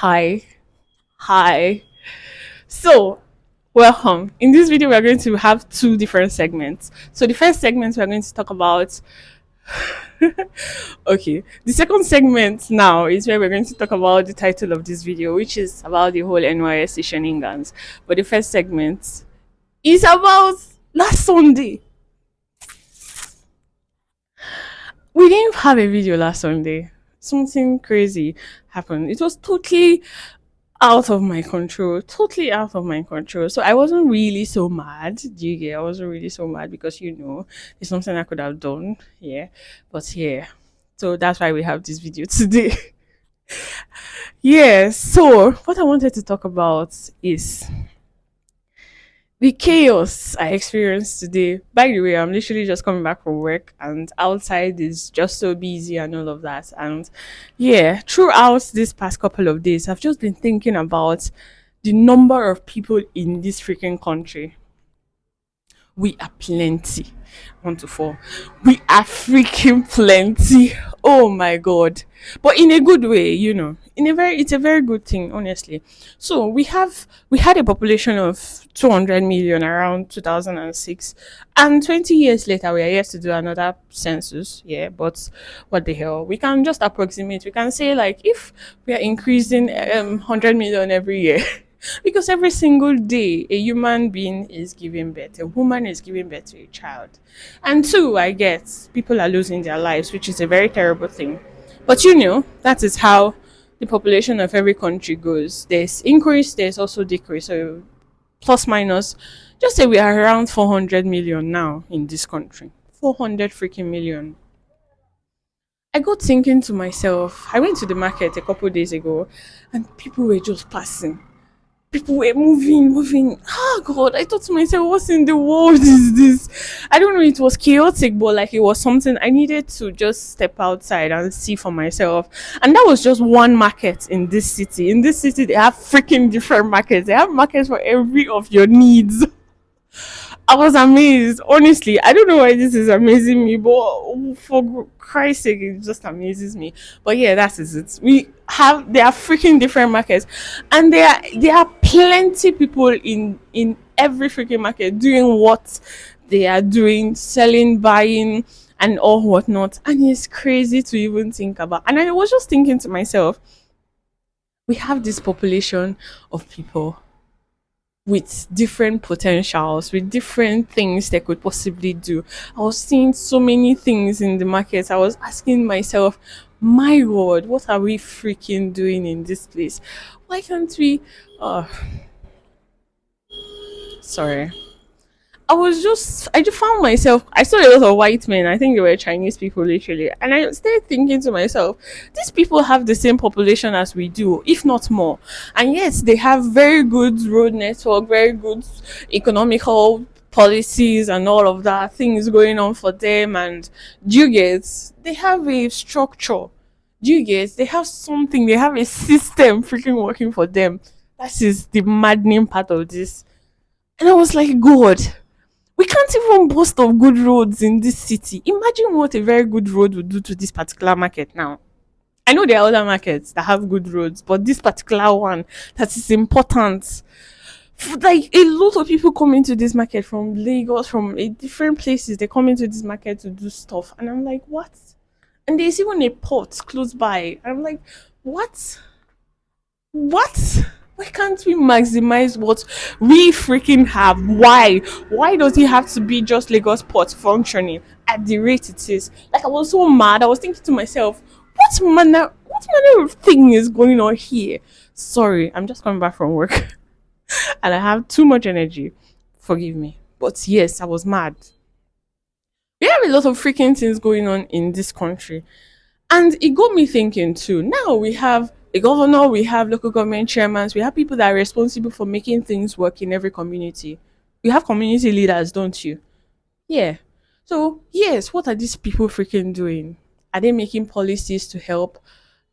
Hi, hi. So, welcome. In this video, we are going to have two different segments. So, the first segment we are going to talk about. Okay, the second segment now is where we're going to talk about the title of this video, which is about the whole NYSC shenanigans. But the first segment is about last Sunday. We didn't have a video last Sunday. Something crazy happened. It was totally out of my control, totally out of my control. So I wasn't really so mad. Do you get? I wasn't really so mad because it's something I could have done. Yeah, but yeah. So that's why we have this video today. Yeah. So what I wanted to talk about is the chaos I experienced today. By the way, I'm literally just coming back from work and outside is just so busy and all of that. And yeah, throughout this past couple of days, I've just been thinking about the number of people in this freaking country. We are plenty. One to four. We are freaking plenty. Oh my god. But in a good way, it's a very good thing, honestly. So we had a population of 200 million around 2006, and 20 years later we are yet to do another census. Yeah, but what the hell? We can just approximate. We can say like if we are increasing 100 million every year. Because every single day a human being is giving birth, a woman is giving birth to a child. And two, I guess, people are losing their lives, which is a very terrible thing. But that is how the population of every country goes. There's increase, there's also decrease. So plus minus, just say we are around 400 million now in this country. 400 freaking million. I got thinking to myself, I went to the market a couple days ago and people were just passing, people were moving. Oh god, I thought to myself, what in the world is this? I don't know, it was chaotic, but like it was something I needed to just step outside and see for myself. And that was just one market in this city. In this city, they have freaking different markets. They have markets for every of your needs. I was amazed. Honestly, I don't know why this is amazing me, but for Christ's sake, it just amazes me. But yeah, that is it. There are freaking different markets, and there are plenty people in every freaking market doing what they are doing, selling, buying, and all whatnot. And it's crazy to even think about. And I was just thinking to myself, we have this population of people with different potentials, with different things they could possibly do. I was seeing so many things in the market. I was asking myself, my god, what are we freaking doing in this place? Why can't we? Oh, sorry. I just found myself, I saw a lot of white men. I think they were Chinese people, literally. And I started thinking to myself, these people have the same population as we do, if not more. And yes, they have very good road network, very good economical policies and all of that, things going on for them. And do you get, they have a structure. Do you get, they have something, they have a system freaking working for them. That is the maddening part of this. And I was like, God, we can't even boast of good roads in this city. Imagine what a very good road would do to this particular market now. I know there are other markets that have good roads, but this particular one that is important. Like a lot of people come into this market from Lagos, from different places. They come into this market to do stuff, and I'm like, what? And there's even a port close by. I'm like, what? What? Why can't we maximize what we freaking have? Why? Why does it have to be just Lagos Port functioning at the rate it is? Like I was so mad. I was thinking to myself, what manner of thing is going on here? Sorry, I'm just coming back from work and I have too much energy. Forgive me. But yes, I was mad. We have a lot of freaking things going on in this country. And it got me thinking too. Now we have a governor, we have local government chairmen, we have people that are responsible for making things work in every community. You have community leaders, don't you? Yeah. So, yes, what are these people freaking doing? Are they making policies to help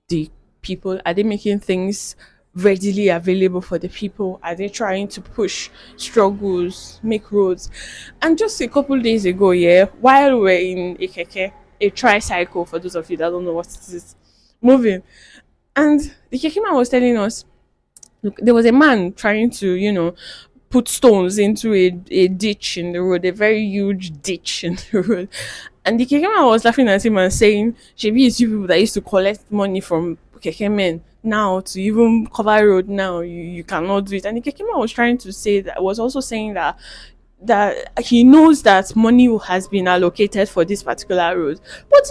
the people? Are they making things readily available for the people? Are they trying to push struggles, make roads? And just a couple days ago, yeah, while we're in a keke, a tricycle, for those of you that don't know what it is, moving. And the Kekima was telling us, look, there was a man trying to, put stones into a ditch in the road, a very huge ditch in the road. And the Kekema was laughing at him and saying, Shebi, it's you people that used to collect money from Keke men. Now to even cover road now, you cannot do it. And the Kekema was trying to say that, was also saying that he knows that money has been allocated for this particular road, but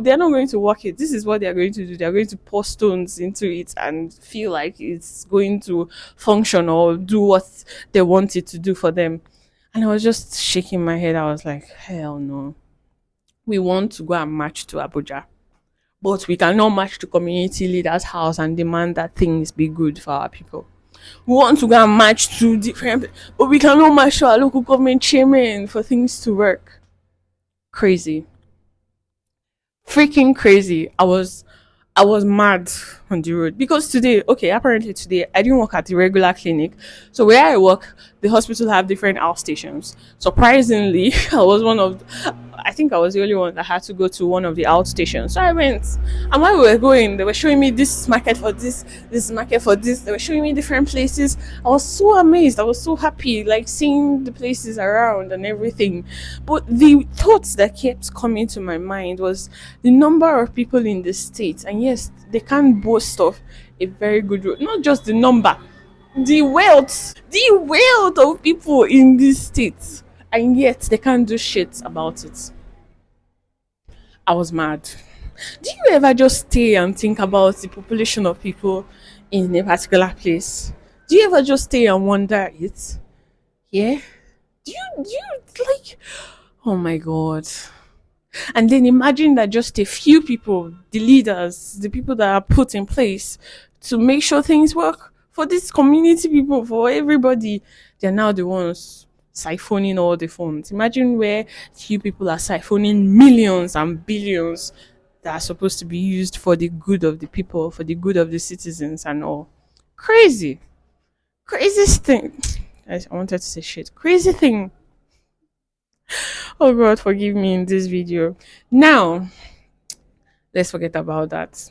they're not going to work it. This is what they're going to do. They're going to pour stones into it and feel like it's going to function or do what they want it to do for them. And I was just shaking my head. I was like, hell no. We want to go and march to Abuja, but we cannot march to community leaders' house and demand that things be good for our people. We want to go and march to different, but we cannot march to our local government chairman for things to work. Crazy, freaking crazy. I was mad on the road because today, okay, apparently today I didn't work at the regular clinic. So where I work, the hospital have different outstations. Surprisingly, I think I was the only one that had to go to one of the outstations. So I went, and while we were going, they were showing me this market for this market for this. They were showing me different places. I was so amazed. I was so happy, like seeing the places around and everything. But the thoughts that kept coming to my mind was the number of people in the state, and yes, they can't boast of a very good road. Not just the number, the wealth of people in this state, and yet they can't do shit about it. I was mad. Do you ever just stay and think about the population of people in a particular place? Do you ever just stay and wonder it? Yeah. Do you like? Oh my god. And then imagine that just a few people, the leaders, the people that are put in place to make sure things work for this community people, for everybody, they're now the ones siphoning all the funds. Imagine where few people are siphoning millions and billions that are supposed to be used for the good of the people, for the good of the citizens and all. Crazy. Craziest thing. I wanted to say shit. Crazy thing. Oh God, forgive me in this video. Now, let's forget about that.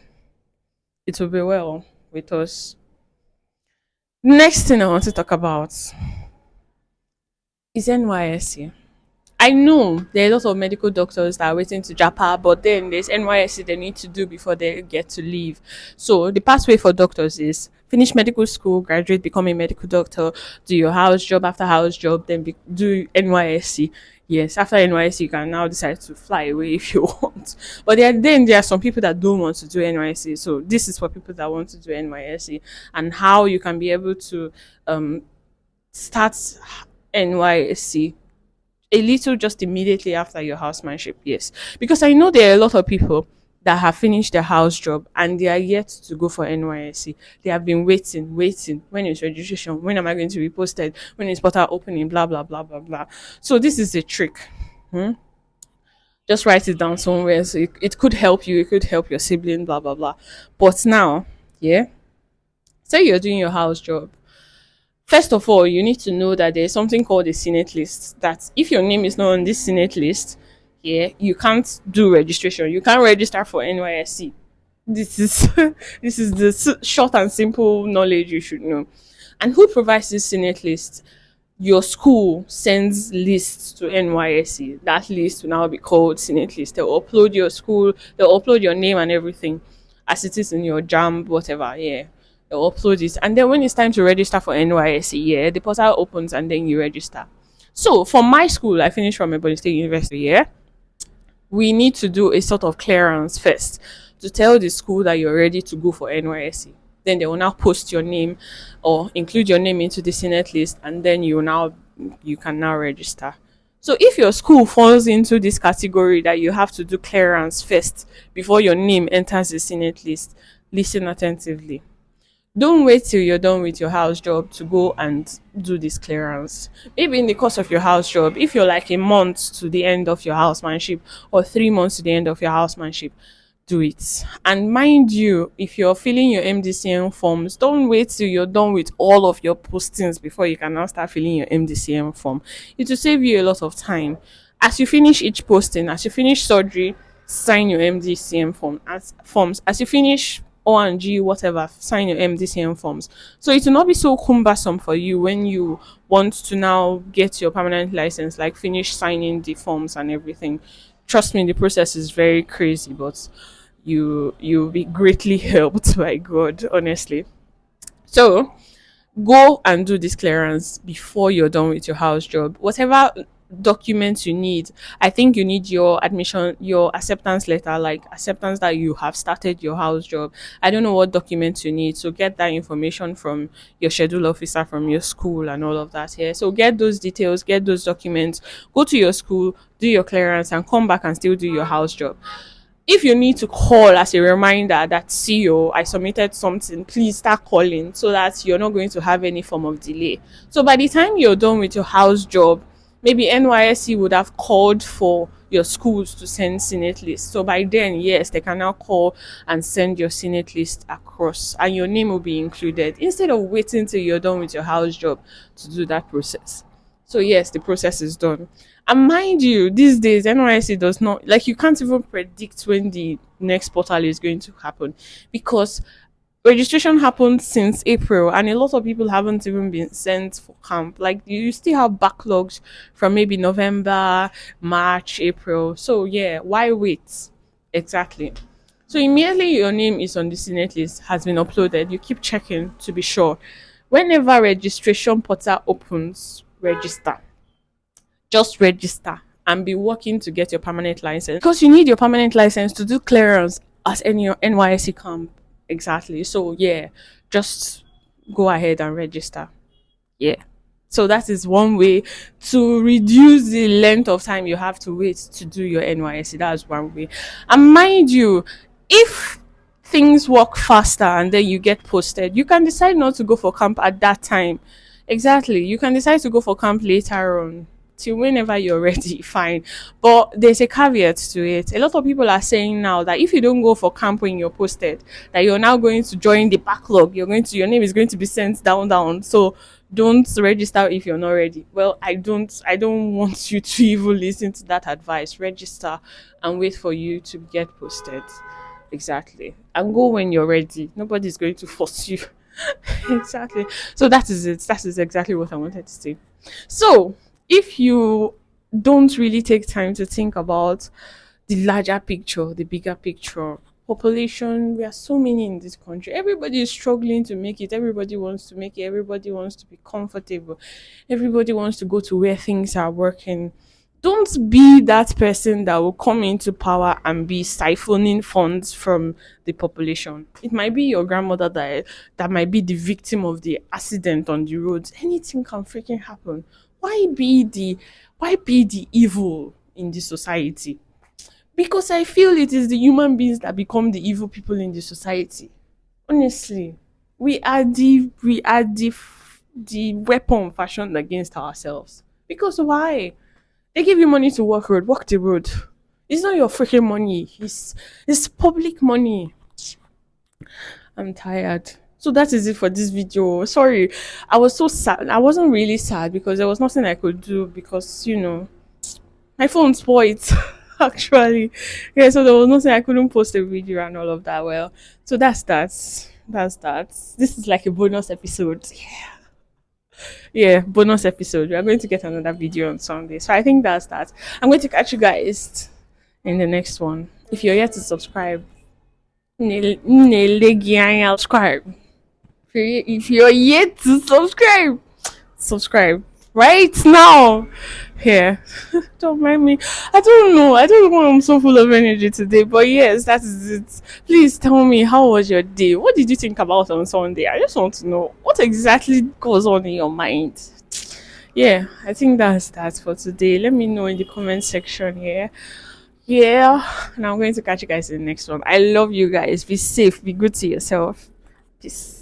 It will be well with us. Next thing I want to talk about is NYSC. I know there are a lot of medical doctors that are waiting to japa, but then there's NYSC they need to do before they get to leave. So the pathway for doctors is finish medical school, graduate, become a medical doctor, do your house job after house job, then do NYSC. Yes, after NYSC, you can now decide to fly away if you want. But then there are some people that don't want to do NYSC. So this is for people that want to do NYSC and how you can be able to start NYSC a little just immediately after your housemanship. Yes, because I know there are a lot of people that have finished their house job and they are yet to go for NYSC. They have been waiting. When is registration? When am I going to be posted? When is portal opening? Blah blah blah blah blah. So this is a trick. Just write it down somewhere. So it could help you. It could help your sibling. Blah blah blah. But now, yeah, say you're doing your house job. First of all, you need to know that there's something called a Senate list. That if your name is not on this Senate list, yeah, you can't do registration. You can't register for NYSC. This is this is the short and simple knowledge you should know. And who provides this Senate list? Your school sends lists to NYSC. That list will now be called Senate list. They'll upload your school, they'll upload your name and everything as it is in your jam, whatever, yeah. They'll upload it. And then when it's time to register for NYSC, yeah, the portal opens and then you register. So for my school, I finished from Ebony State University, yeah. We need to do a sort of clearance first to tell the school that you're ready to go for NYSC. Then they will now post your name or include your name into the Senate list, and then you can now register. So if your school falls into this category that you have to do clearance first before your name enters the Senate list, listen attentively. Don't wait till you're done with your house job to go and do this clearance. Maybe in the course of your house job, if you're like a month to the end of your housemanship or 3 months to the end of your housemanship, do it. And mind you, if you're filling your MDCM forms, don't wait till you're done with all of your postings before you can now start filling your MDCM form. It will save you a lot of time. As you finish each posting, as you finish surgery, sign your MDCM forms. As you finish O&G, whatever, sign your MDCM forms. So it will not be so cumbersome for you when you want to now get your permanent license, like finish signing the forms and everything. Trust me, the process is very crazy, but you'll be greatly helped by God, honestly. So go and do this clearance before you're done with your house job. Whatever documents you need, I think you need your admission, your acceptance letter, like acceptance that you have started your house job. I don't know what documents you need, so get that information from your schedule officer, from your school, and all of that here. So get those details, get those documents, go to your school, do your clearance, and come back and still do your house job. If you need to call as a reminder that CEO, I submitted something, please start calling so that you're not going to have any form of delay. So by the time you're done with your house job, maybe NYSC would have called for your schools to send Senate list. So by then, yes, they can now call and send your Senate list across, and your name will be included instead of waiting till you're done with your house job to do that process. So yes, the process is done. And mind you, these days NYSC does not, like, you can't even predict when the next portal is going to happen, because registration happened since April and a lot of people haven't even been sent for camp. Like, you still have backlogs from maybe November, March, April. So yeah, why wait? Exactly. So immediately your name is on the Senate list, has been uploaded, you keep checking to be sure. Whenever registration portal opens, register. Just register and be working to get your permanent license, because you need your permanent license to do clearance at any NYSC camp. Exactly. So yeah, just go ahead and register. Yeah. So that is one way to reduce the length of time you have to wait to do your NYSC. That's one way. And mind you, if things work faster and then you get posted, you can decide not to go for camp at that time. Exactly. You can decide to go for camp later on, till whenever you're ready, fine. But there's a caveat to it. A lot of people are saying now that if you don't go for camp when you're posted, that you're now going to join the backlog. Your name is going to be sent down. So don't register if you're not ready. Well, I don't want you to even listen to that advice. Register and wait for you to get posted. Exactly. And go when you're ready. Nobody's going to force you. Exactly. So that is it. That is exactly what I wanted to say. So if you don't really take time to think about the larger picture, the bigger picture, population, we are so many in this country. Everybody is struggling to make it. Everybody wants to make it. Everybody wants to be comfortable. Everybody wants to go to where things are working. Don't be that person that will come into power and be siphoning funds from the population. It might be your grandmother that might be the victim of the accident on the roads. Anything can freaking happen. Why be the evil in the society? Because I feel it is the human beings that become the evil people in the society. Honestly, we are the weapon fashioned against ourselves. Because why? They give you money to walk the road. It's not your freaking money. It's public money. I'm tired. So that is it for this video. Sorry, I was so sad. I wasn't really sad because there was nothing I could do, because my phone spoiled. Actually, yeah. So there was nothing, I couldn't post a video and all of that. Well, so that's that. That's that. This is like a bonus episode. Yeah, bonus episode. We are going to get another video on Sunday. So I think that's that. I'm going to catch you guys in the next one. If you're yet to subscribe, subscribe. If you're yet to subscribe right now. Here. Don't mind me. I don't know. I don't know why I'm so full of energy today. But yes, that is it. Please tell me, how was your day? What did you think about on Sunday? I just want to know what exactly goes on in your mind. Yeah, I think that's that for today. Let me know in the comment section here. Yeah, and I'm going to catch you guys in the next one. I love you guys. Be safe. Be good to yourself. Peace.